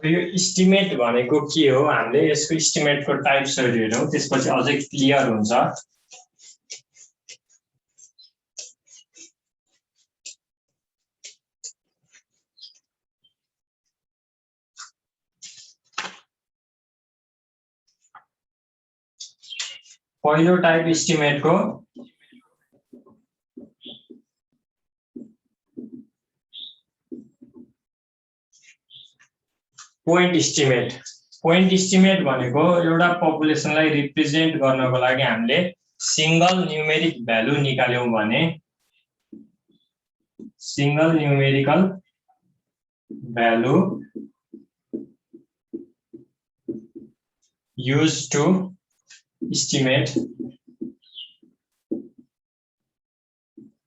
यो इस्टिमेट भनेको के हो हामीले यसको इस्टिमेटको टाइप्सहरु हेरौं त्यसपछि अझै क्लियर हुन्छ। पहिलो टाइप इस्टिमेटको पोइन्ट इस्टिमेट। पोइन्ट इस्टिमेट भनेको एउटा पपुलेसनलाई रिप्रेजेन्ट गर्नको लागि हामीले सिंगल न्यूमेरिक भ्यालु निकाल्यौं भने single numerical value used to estimate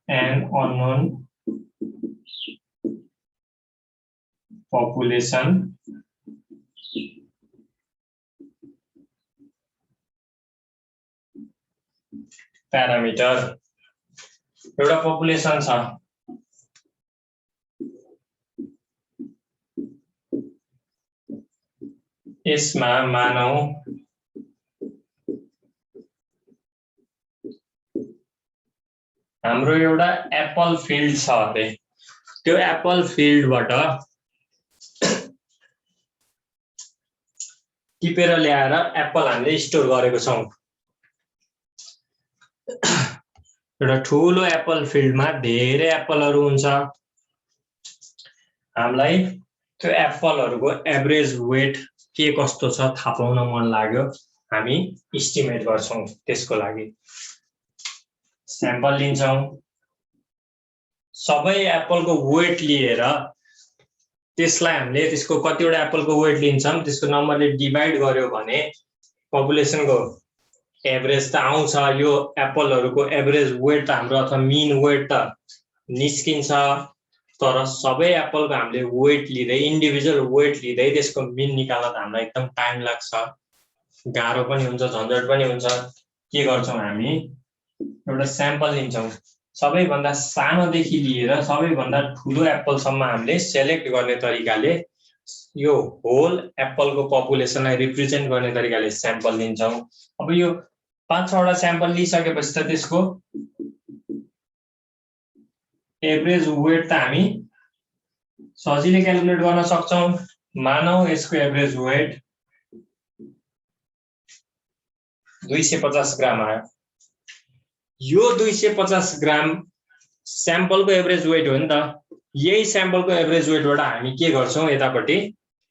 an unknown population parameter। एउटा पपुलेसन छ यसमा मानौ हाम्रो एउटा एप्पल फिल्ड छ अरे त्यो एप्पल फिल्डबाट टिपेर ल्याएर एप्पल हामीले स्टोर गरेको छौं। एउटा ठूलो एप्पल फिल्डमा धेरै एप्पलहरु हुन्छ। हामीलाई त्यो एप्पलहरुको एभरेज वेट के कस्तो छ थाहा पाउन मन लाग्यो हामी एस्टिमेट गर्छौं। त्यसको लागि स्याम्पल लिन्छौं सबै एप्पलको वेट लिएर त्यसलाई हामीले त्यसको कतिवटा एप्पलको वेट लिन्छौं त्यसको नम्बरले डिभाइड गर्यो भने पपुलेसनको एभरेज त आउँछ। यो एप्पलहरुको एभरेज वेट त हाम्रो अथवा मीन वेट त निस्किन्छ तर सबै एप्पलको हामीले वेट लिँदै इन्डिभिजुअल वेट लिँदै त्यसको मीन निकाल्न त हामीलाई एकदम टाइम लाग्छ गाह्रो पनि हुन्छ झन्झट पनि हुन्छ। के गर्छौं हामी एउटा स्याम्पल लिन्छौं सबैभन्दा सानोदेखि लिएर सबैभन्दा ठूलो एप्पलसम्म हामीले सेलेक्ट गर्ने तरिकाले यो होल एप्पलको पपुलेसनलाई रिप्रेजेन्ट गर्ने तरिकाले स्याम्पल लिन्छौं। अब यो 5-6 वटा स्याम्पल लिइसकेपछि त त्यसको एभरेज वेट त हामी सजिलै क्याल्कुलेट गर्न सक्छौं। मानौ यसको एभरेज वेट 250 ग्राम आयो। यो 250 ग्राम स्याम्पलको एभरेज वेट हो नि त। यही स्याम्पलको एभरेज वेटबाट हामी के गर्छौं यतापट्टि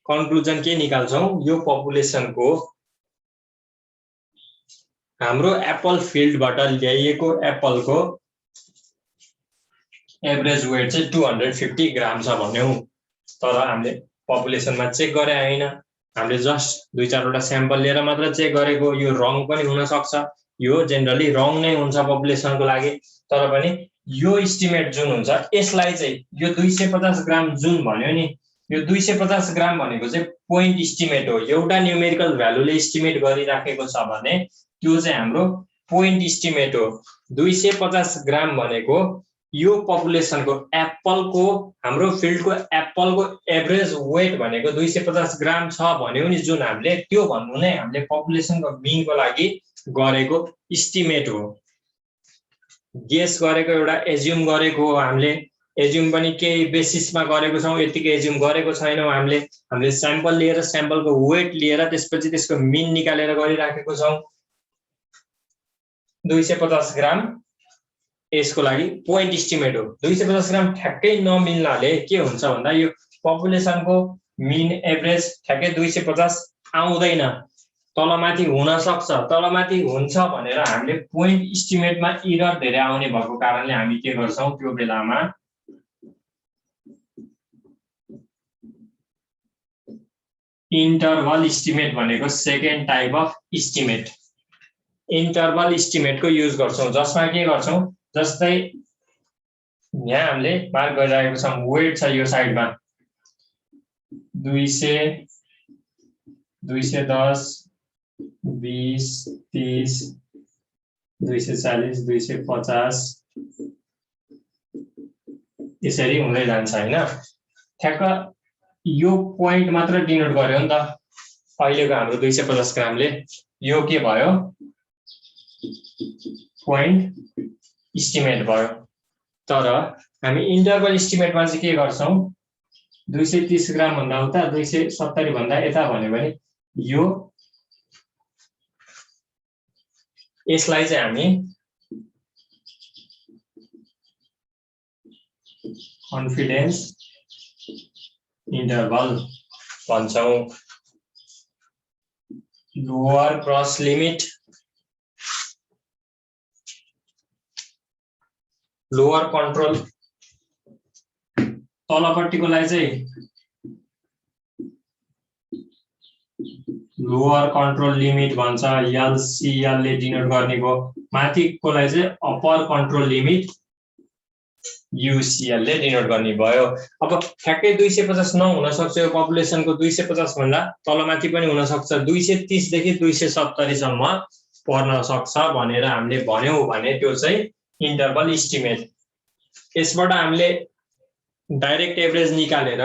कन्क्लुजन के निकाल्छौं यो पपुलेसनको हाम्रो एप्पल फिल्डबाट ल्याइएको एप्पलको एभरेज वेट चाहिँ 250 ग्राम छ भन्यौ। तर हामीले पपुलेसनमा चेक गरे हैन हामीले जस्ट 2-4 वटा स्याम्पल लिएर मात्र चेक गरेको। यो रङ पनि हुन सक्छ यो जेनरली रङ नै हुन्छ पपुलेसनको लागि तर पनि यो एस्टिमेट जुन हुन्छ यसलाई चाहिँ यो 250 ग्राम जुन भन्यो नि यो 250 ग्राम भनेको चाहिँ पोइन्ट एस्टिमेट हो। एउटा न्यूमेरिकल भ्यालुले एस्टिमेट गरिराखेको छ भने त्यो चाहिँ हाम्रो पोइन्ट एस्टिमेट हो। 250 ग्राम भनेको यो पपुलेसनको एप्पलको हाम्रो फिल्डको एप्पलको एभरेज वेट भनेको 250 ग्राम छ भन्यो नि जुन हामीले त्यो भन्नु नै हामीले पपुलेसनको मीनको लागि गरेको एस्टिमेट हो। गेस गरेको एउटा एज्युम गरेको हो हामीले एज्युम पनि केही बेसिसमा गरेको छौं यतिकै एज्युम गरेको छैनौं। हामीले स्याम्पल लिएर स्याम्पलको वेट लिएर त्यसपछि त्यसको मीन निकालेर गरिराखेको छौं। 250 ग्राम यसको लागि पोइन्ट एस्टिमेट हो। 250 ग्राम ठ्याक्कै नमिल्नाले के हुन्छ भन्दा यो पपुलेसनको मीन एभरेज ठ्याक्कै 250 आउँदैन तलमाथि हुन सक्छ। तलमाथि हुन्छ भनेर हामीले पोइन्ट एस्टिमेटमा एरर धेरै आउने भएको कारणले हामी के गर्छौं त्यो बेलामा इन्टरभल एस्टिमेट भनेको second type of estimate interval एस्टिमेटको युज गर्छौं जसमा के गर्छौं जस्तै यहाँ हामीले मार्क गरिरहेको छौं वेट छ यो साइडमा 200 210 20 30 240 250 यसरी हुँदै जान्छ हैन। ठ्याक्क यो पोइन्ट मात्र डिनोट गर्यो नि त अहिलेको हाम्रो 250 ग्रामले यो के भयो पोइन्ट इस्टिमेट भयो तर हामी इन्टरभल इस्टिमेटमा चाहिँ के गर्छौं 230 ग्राम भन्दा उता 270 भन्दा यता भन्यो भने यो यसलाई चाहिँ हामी कन्फिडेन्स इन्टरभल भन्छौं lower cross limit lower control तलपट्टिकोलाई चाहिँ लोअर कन्ट्रोल लिमिट भन्छ एलसीएल ले डिनोट गर्ने भयो माथिकोलाई चाहिँ अप्पर कन्ट्रोल लिमिट यूसीएल ले डिनोट गर्ने भयो अब ठ्याक्कै 250 नहुन सक्छ यो पपुलेसनको 250 भन्दा तलमाथि पनि हुन सक्छ 230 देखि 270 सम्म पर्न सक्छ भनेर हामीले भन्यौ भने त्यो चाहिँ इन्टरभल इस्टिमेट यसबाट हामीले डाइरेक्ट एभरेज निकालेर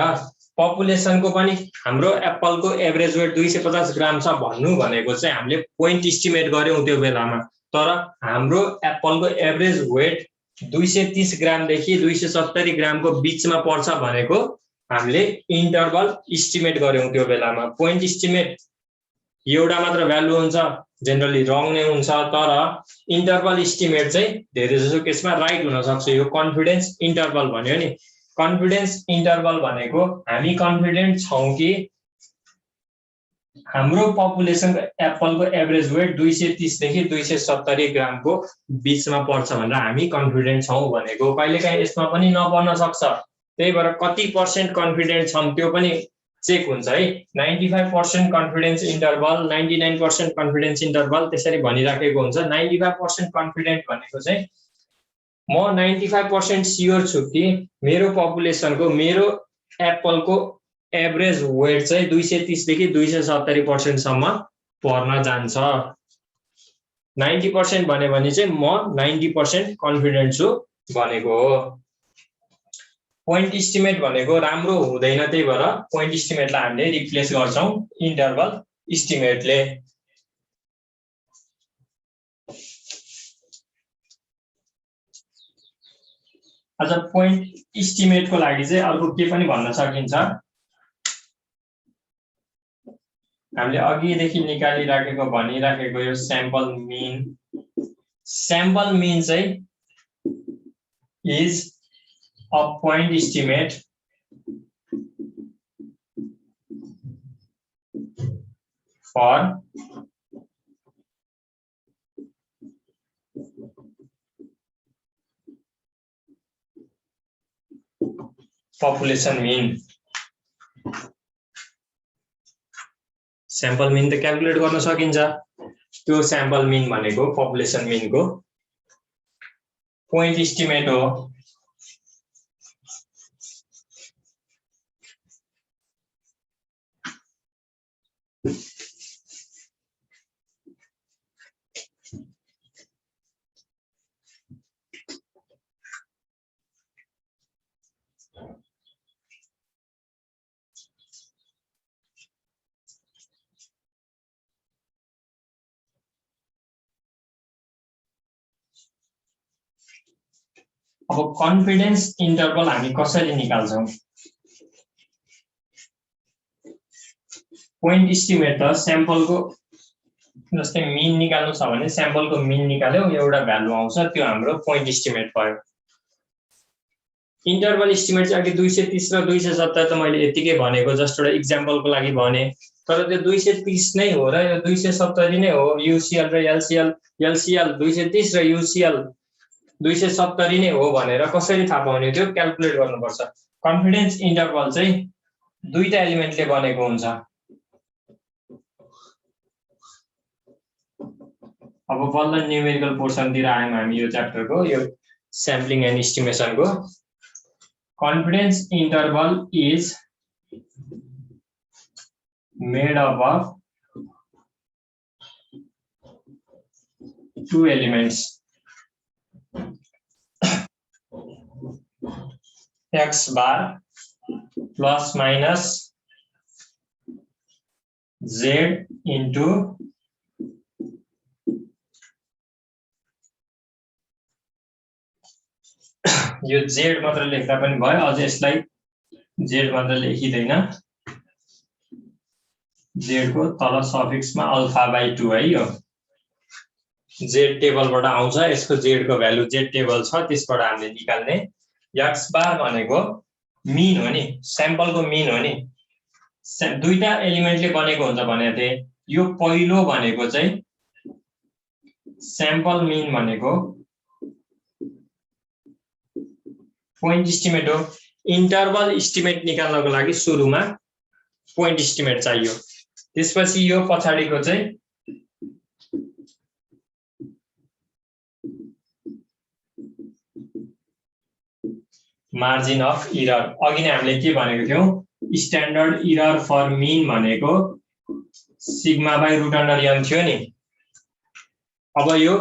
पपुलेसनको पनि हाम्रो एप्पलको एभरेज वेट 250 ग्राम छ भन्नु भनेको चाहिँ हामीले पोइन्ट इस्टिमेट गर्यौं त्यो बेलामा तर हाम्रो एप्पलको एभरेज वेट 230 ग्राम देखि 270 ग्रामको बीचमा पर्छ भनेको हामीले इन्टरभल इस्टिमेट गर्यौं त्यो बेलामा पोइन्ट इस्टिमेट एउटा मात्र भ्यालु हुन्छ जनरली रङ नै हुन्छ तर इन्टरभल इस्टिमेट चाहिँ धेरै जसो केसमा राइट हुन सक्छ यो कन्फिडेन्स इन्टरभल भन्यो नि कन्फिडेन्स इन्टरभल भनेको हामी कन्फिडेन्ट छौं कि हाम्रो पपुलेसनको एप्पलको एभरेज वेट 230 देखि 270 ग्रामको बीचमा पर्छ भनेर हामी कन्फिडेन्ट छौं भनेको कहिलेकाहीँ यसमा पनि नपर्न सक्छ त्यही भएर कति % कन्फिडेन्ट छौं त्यो पनि चेक हुन्छ है 95% कन्फिडेन्स इन्टरभल 99% कन्फिडेन्स इन्टरभल त्यसरी भनिराखेको हुन्छ 95% कन्फिडेन्ट भनेको चाहिँ म 95% स्योर छु कि मेरो पपुलेसनको मेरो एप्पलको एभरेज वेट चाहिँ 230 देखि 270% सम्म पर्न जान्छ 90% भन्यो भने चाहिँ म 90% कन्फिडेन्ट छु भनेको हो पोइन्ट इस्टिमेट भनेको राम्रो हुँदैन त्यही भएर पोइन्ट इस्टिमेटलाई हामीले रिप्लेस गर्छौं इन्टरभल इस्टिमेटले अझ पोइन्ट इस्टिमेटको लागि चाहिँ अर्को के पनि भन्न सकिन्छ हामीले अघिदेखि निकालिराखेको भनिराखेको यो स्याम्पल मिन चाहिँ is a point estimate for population mean sample mean त क्याल्कुलेट गर्न सकिन्छ त्यो स्याम्पल मिन भनेको पपुलेसन मिनको पोइन्ट इस्टिमेट हो अब कन्फिडेन्स इन्टरभल हामी कसरी निकाल्छौं पोइन्ट इस्टिमेट त स्याम्पलको जस्तै मिन निकाल्नु छ भने स्याम्पलको मिन निकाल्यो एउटा भ्यालु आउँछ त्यो हाम्रो पोइन्ट इस्टिमेट भयो इन्टरभल इस्टिमेट चाहिँ अघि 230 र 270 त मैले यतिकै भनेको जस्ट एउटा एक्जाम्पलको लागि भने तर त्यो 230 नै हो र यो 270 नै हो यूसीएल र एलसीएल 230 र यूसीएल 270 नै हो भनेर कसरी थाहा पाउने त्यो क्याल्कुलेट गर्नुपर्छ कन्फिडेन्स इन्टरभल चाहिँ दुईटा एलिमेन्टले बनेको हुन्छ अब बल्ल न्यूमेरिकल पोर्सन तिर आयौं हामी यो च्याप्टरको यो स्याम्पलिङ एन्ड एस्टिमेसनको confidence interval is made up of two elements x bar plus minus Z into यो Z मात्र लेख्दा पनि भयो, अझ यसलाई Z मात्र लेखिदैन, Z को तल सफिक्समा α/2 है। यो Z टेबलबाट आउँछ, यसको Z को भ्यालु Z टेबल छ, त्यसबाट हामीले निकाल्ने। x बार भनेको मिन हो नि, स्याम्पलको मिन हो नि। दुईटा एलिमेन्टले बनेको हुन्छ भनेको थिए। यो पहिलो भनेको चाहिँ स्याम्पल मिन भनेको पोइन्ट एस्टिमेट हो। इन्टरभल एस्टिमेट निकाल्नको लागि सुरुमा पोइन्ट एस्टिमेट चाहियो, त्यसपछि यो पछाडीको चाहिँ मार्जिन अफ इरर। अघि नै हामीले के भनेको थियौं, स्ट्यान्डर्ड इरर फर मिन भनेको सिग्मा/√n थियो नि। अब यो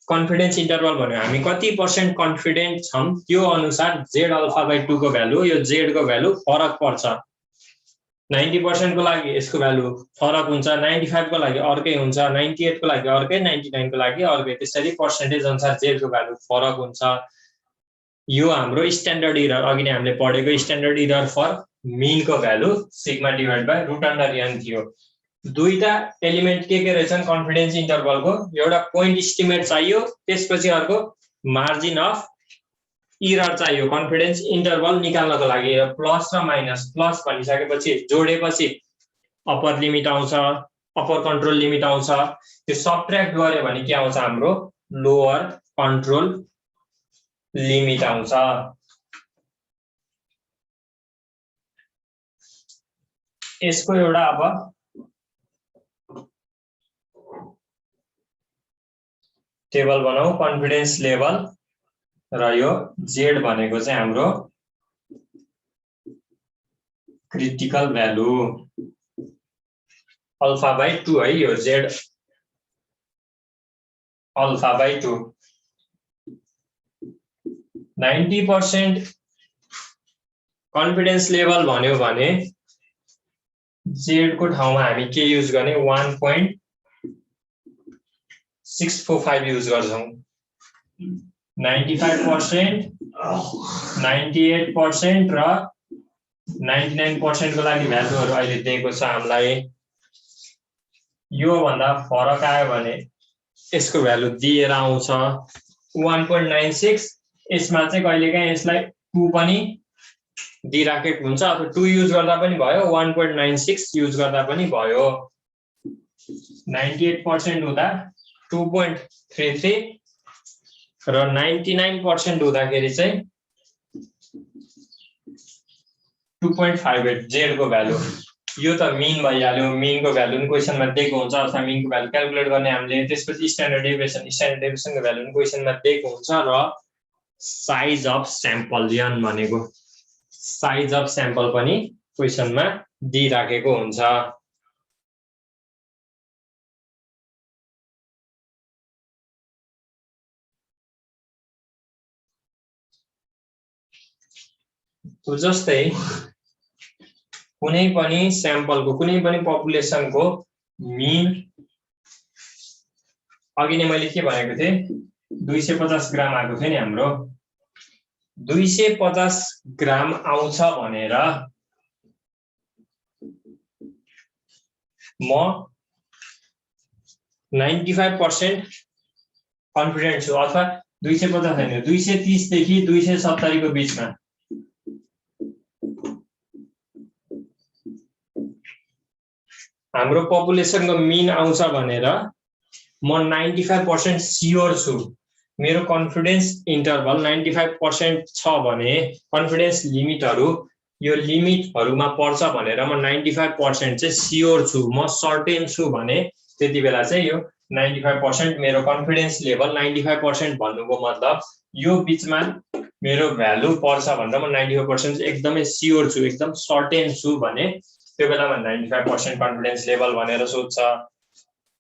कन्फिडेन्स इन्टरभल भन्यो, हामी कति % कन्फिडेन्ट छौं त्यो अनुसार Z α/2 को भ्यालु, यो Z को भ्यालु फरक पर्छ। 90% को लागि यसको भ्यालु फरक हुन्छ, 95 को लागि अर्कै हुन्छ, 98 को लागि अर्कै, 99 को लागि अर्कै, त्यसरी पर्सेन्टेज अनुसार Z को भ्यालु फरक हुन्छ। यो हाम्रो स्ट्यान्डर्ड इरर, अघि नै हामीले पढेको स्ट्यान्डर्ड इरर फर मिन को भ्यालु सिग्मा/√n थियो। दुईटा एलिमेन्ट के रहेछन् कन्फिडेन्स इन्टरभलको, एउटा पोइन्ट एस्टिमेट चाहियो, त्यसपछि अर्को मार्जिन अफ इरर चाहियो कन्फिडेन्स इन्टरभल निकाल्नको लागि। प्लस र माइनस, प्लस भनिसकेपछि जोडेपछि अप्पर लिमिट आउँछ, अप्पर कन्ट्रोल लिमिट आउँछ, त्यो सबट्र्याक्ट गर्यो भने के आउँछ हाम्रो लोअर कन्ट्रोल लिमिट आउँछ। यसको एउटा अब टेबल बनाऊ, कन्फिडेन्स लेभल र यो Z भनेको चाहिँ हाम्रो क्रिटिकल भ्यालु α/2 है। यो Z α/2 90% कन्फिडेन्स लेभल भन्यो भने Z को ठाउँमा हामी के युज गर्ने, 1.645 युज गर्छौं। 95%, 98% र 99% को लागि भ्यालुहरु अहिले दिएको छ हामीलाई। यो भन्दा फरक आयो भने यसको भ्यालु दिएर आउँछ 1.96। यसमा चाहिँ कहिलेकाहीँ यसलाई 2 पनि दिइराखेको हुन्छ, अथवा 2 युज गर्दा पनि भयो, 1.96 युज गर्दा पनि भयो। 98% हुँदा 2.33 र 99% हुँदाखेरि चाहिँ 2.58 Z को भ्यालु। यो त मिन भइहाल्यो, मिन को भ्यालु पनि क्वेशनमा दिएको हुन्छ, अथवा मिन को भ्यालु क्याल्कुलेट गर्ने हामीले। त्यसपछि स्ट्यान्डर्ड डेभिएसन को भ्यालु पनि क्वेशनमा दिएको हुन्छ। र साइज अफ स्याम्पल n भनेको साइज अफ स्याम्पल पनि क्वेशनमा दिइराखेको हुन्छ। तो जस्तै कुनै पनि स्याम्पलको, कुनै पनि पपुलेसनको मिन, अघि नै मैले के भनेको थिएँ, 250 ग्राम आएको थियो नि हाम्रो। 250 ग्राम आउँछ भनेर म 95% कन्फिडेन्ट छु, अथवा 250 हैन, 230 देखि 270 को बीचमा। हाम्रो पपुलेसनको मिन आउँछ भनेर म 95% स्योर छु। मेरो कन्फिडेन्स इन्टरभल 95% छ भने कन्फिडेन्स लिमिटहरु यो लिमिटहरुमा पर्छ भनेर म 95% चाहिँ स्योर छु, म सर्टेन छु भने त्यति बेला चाहिँ यो 95% मेरो कन्फिडेन्स लेभल 95% भन्नुको मतलब यो बीचमा मेरो भ्यालु पर्छ भनेर म 95% एकदमै स्योर छु, एकदम सर्टेन छु भने त्यो बेलामा 95% कन्फिडेन्स लेभल भनेर सोध्छ।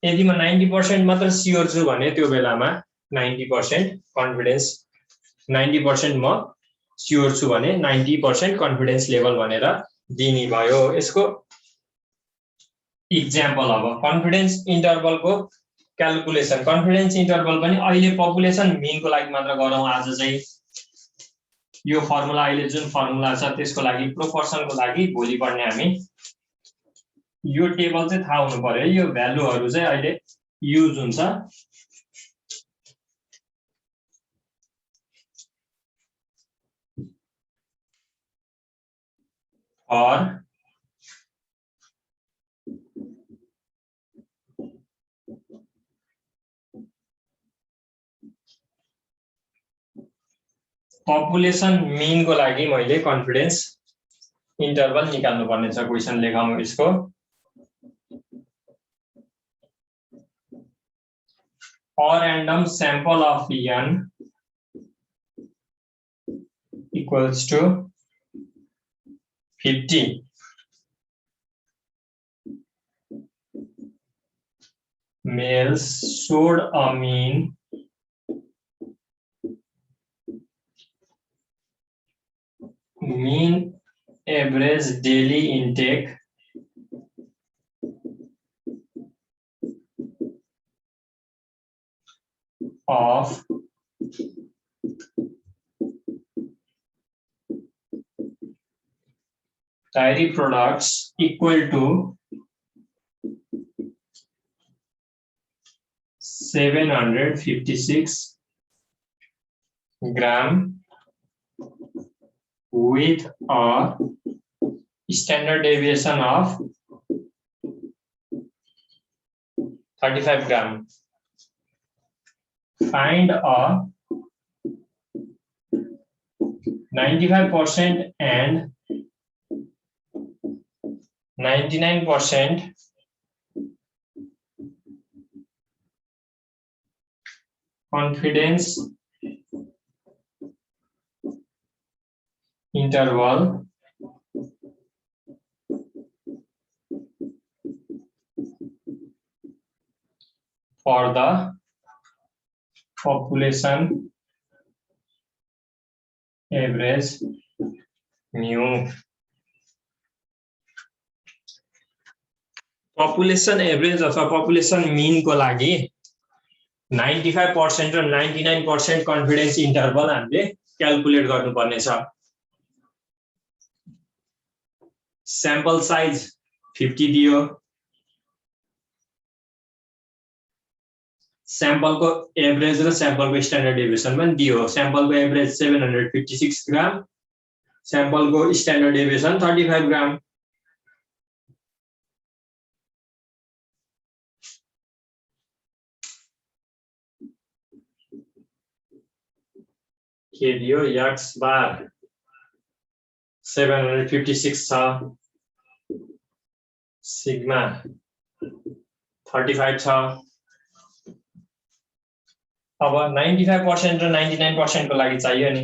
यदि म 90% मात्र स्योर छु भने त्यो बेलामा 90% कन्फिडेन्स, 90% म स्योर छु भने 90% कन्फिडेन्स लेभल भनेर दिने भयो। यसको इक्जाम्पल अब कन्फिडेन्स इन्टरभलको क्याल्कुलेसन। कन्फिडेन्स इन्टरभल पनि अहिले पपुलेसन मिनको लागि मात्र गरौँ आज चाहिँ। यो फर्मुला अहिले जुन फर्मुला छ त्यसको लागि प्रोपोर्सनको लागि भोलि पढ्ने हामी। यो टेबल चाहिँ थाहा हुनु पर्यो। यो भ्यालुहरु चाहिँ अहिले युज हुन्छ। और पपुलेसन मीन को लागि मैले कन्फिडेन्स इन्टरभल निकाल्नु पर्ने छ। क्वेशन लेखौँ यसको। और random sample of n equals to 50 males showed a mean average daily intake of dairy products equal to 756 gram with a standard deviation of 35 gram. Find a 95% and 99% confidence interval for the population average mu। Population average अथवा population मीन को लागि 95% र 99% confidence interval हामीले calculate गर्नुपर्ने छ। Sample size 50 दियो। Sample को average र स्याम्पल को स्ट्यान्डर्ड डेभिएसन पनि दियो। स्याम्पल को एभरेज 756 ग्राम, स्याम्पल को स्ट्यान्डर्ड डेभिएसन 35 ग्राम। के दियो x बार 756 छ, सिग्मा 35 छ। अब 95% र 99% को लागि चाहियो नि।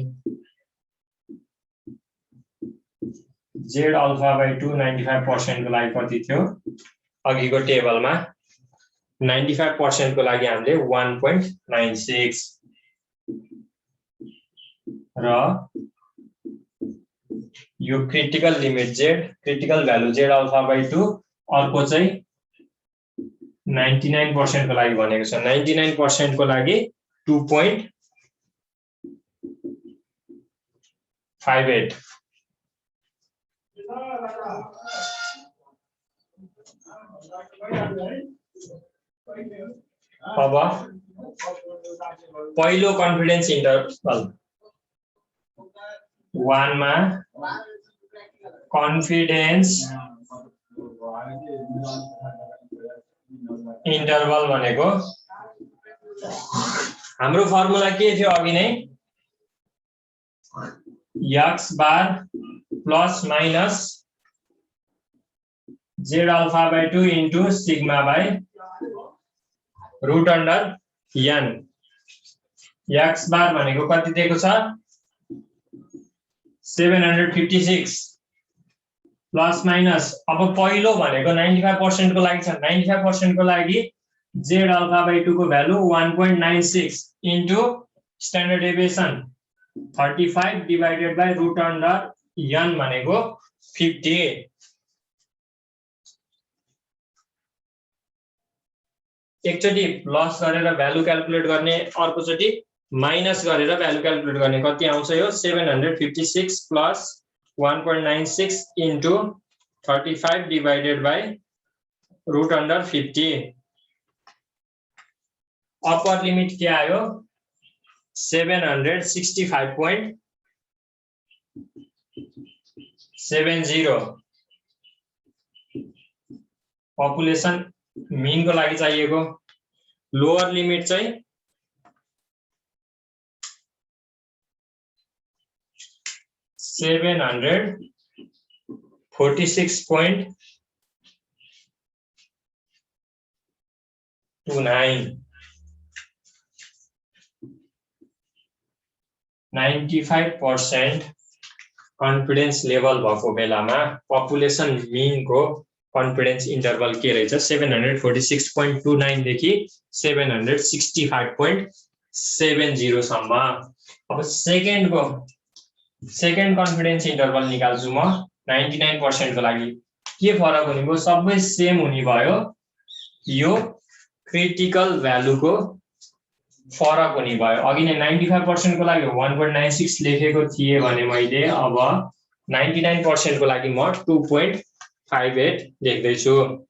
z अल्फा बाइ 2 95% को लागि कति थियो अघिको टेबलमा। 95% को लागि हामीले 1.96 र यो critical limit z, critical value z alpha by 2, अर्को चाहिँ 99% को लागि भनेको छ। 99% को लागि 2.58। अब पहिलो कन्फिडेन्स इन्टरभल 1 मा कन्फिडेन्स इन्टरभल भनेको हाम्रो फर्मुला के थियो अघि नै, x bar plus minus z alpha by 2 into sigma by root under n। x bar भनेको कति दिएको छ 756 प्लस माइनस। अब पहिलो भनेको 95% को लागि छ। 95% को लागि z अल्फा बाइ 2 को value 1.96 into standard deviation 35 divided by root under n भनेको 50। एकचोटि प्लस गरेर भ्यालु क्याल्कुलेट गर्ने, अर्कोचोटि माइनस गरेर भ्यालु क्याल्कुलेट गर्ने। कति आउँछ यो 756 plus 1.96 into 35 divided by √50। Upper limit के आयो 765.70। पपुलेसन मीन को लागि चाहिएको। लोअर लिमिट चाहिँ 746.29। 95% कन्फिडेन्स लेभल भएको बेलामा पपुलेसन मीन को कन्फिडेन्स इन्टरभल के रहेछ 746.29 देखि 765.70 सम्म। अब सेकेन्ड कन्फिडेन्स इन्टरभल निकाल्छु म 99% को लागि। के फरक हुने भयो, सबै सेम हुने भयो, यो क्रिटिकल भ्यालु को फरक हुने भयो। अघि नै 95% को लागि 1.96 लेखेको थिए भने मैले अब 99% को लागि म 2.58 लेख्दै छु।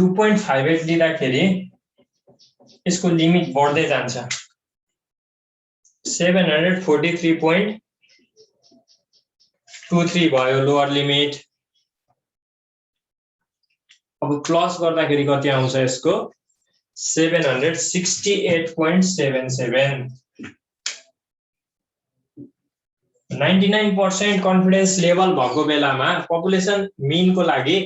लिँदाखेरि यसको लिमिट बढ्दै जान्छ। 743.23 भयो लोअर लिमिट। अब प्लस गर्दाखेरि कति आउँछ यसको 768.77। 99% कन्फिडेन्स लेभल भएको बेलामा पपुलेसन मीन को लागि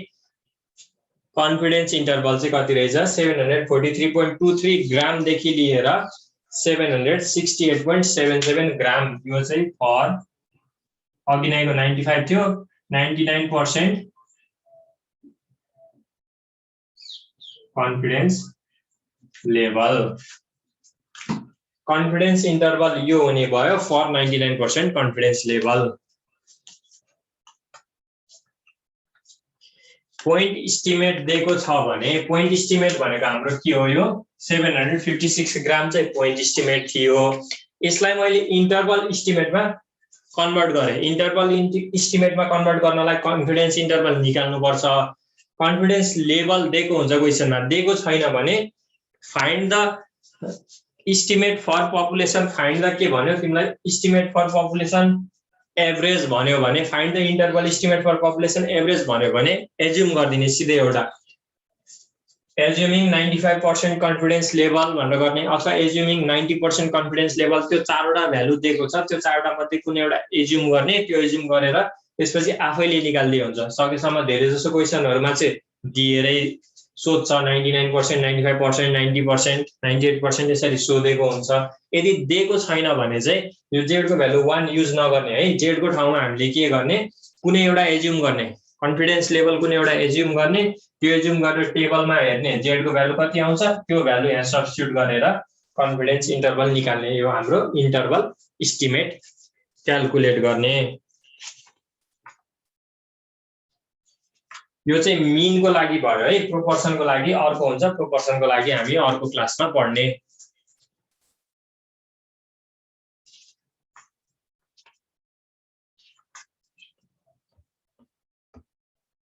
कन्फिडेन्स इन्टरभल चाहिँ कति रहेछ 743.23 ग्राम देखि लिएर 768.77 ग्राम। यो चाहिँ फर अघि नैको 95 थियो, 99% कन्फिडेन्स लेभल। कन्फिडेन्स इन्टरभल यो हुने भयो for 99% confidence level. Point estimate दिएको छ भने पोइन्ट इस्टिमेट भनेको हाम्रो के हो, यो 756 ग्राम चाहिँ पोइन्ट इस्टिमेट थियो। यसलाई मैले इन्टरभल इस्टिमेटमा कन्भर्ट गरेँ। इन्टरभल इस्टिमेटमा कन्भर्ट गर्नलाई कन्फिडेन्स इन्टरभल निकाल्नु पर्छ। कन्फिडेन्स लेभल दिएको हुन्छ क्वेसनमा, दिएको छैन भने find the estimate for population. Find the के भन्यो तिमीलाई इस्टिमेट फर पपुलेसन एभरेज भन्यो भने find the interval estimate for population average भन्यो भने एज्युम गरिदिने सिधै एउटा एज्युमिङ 95% कन्फिडेन्स लेभल भनेर गर्ने, अथवा एज्युमिङ 90% कन्फिडेन्स लेभल। त्यो चारवटा भ्यालु दिएको छ, त्यो चारवटा मध्ये कुनै एउटा एज्युम गर्ने। त्यो एज्युम गरेर त्यसपछि आफैले निकाल्दै हुन्छ। सकेसम्म धेरै जसो क्वेसनहरुमा चाहिँ दिएरै सोध्छ 99%, 95%, 90%, 98% यसरी सोधेको हुन्छ। यदि दिएको छैन भने चाहिँ यो जेड को भ्यालु 1 युज नगर्ने है। जेड को ठाउँमा हामीले के गर्ने कुनै एउटा एज्युम गर्ने, कन्फिडेन्स लेभल कुनै एउटा एज्युम गर्ने। त्यो एज्युम गरेर टेबलमा हेर्ने जेड को भ्यालु कति आउँछ त्यो भ्यालु यहाँ सब्स्टिट्युट गरेर कन्फिडेन्स इन्टरभल निकाल्ने। यो हाम्रो इन्टरभल इस्टिमेट क्याल्कुलेट गर्ने। यो चाहिँ मीन को लागि भयो है। प्रोपोर्सन को लागि अर्को हुन्छ, प्रोपोर्सन को लागि हामी अर्को क्लासमा पढ्ने।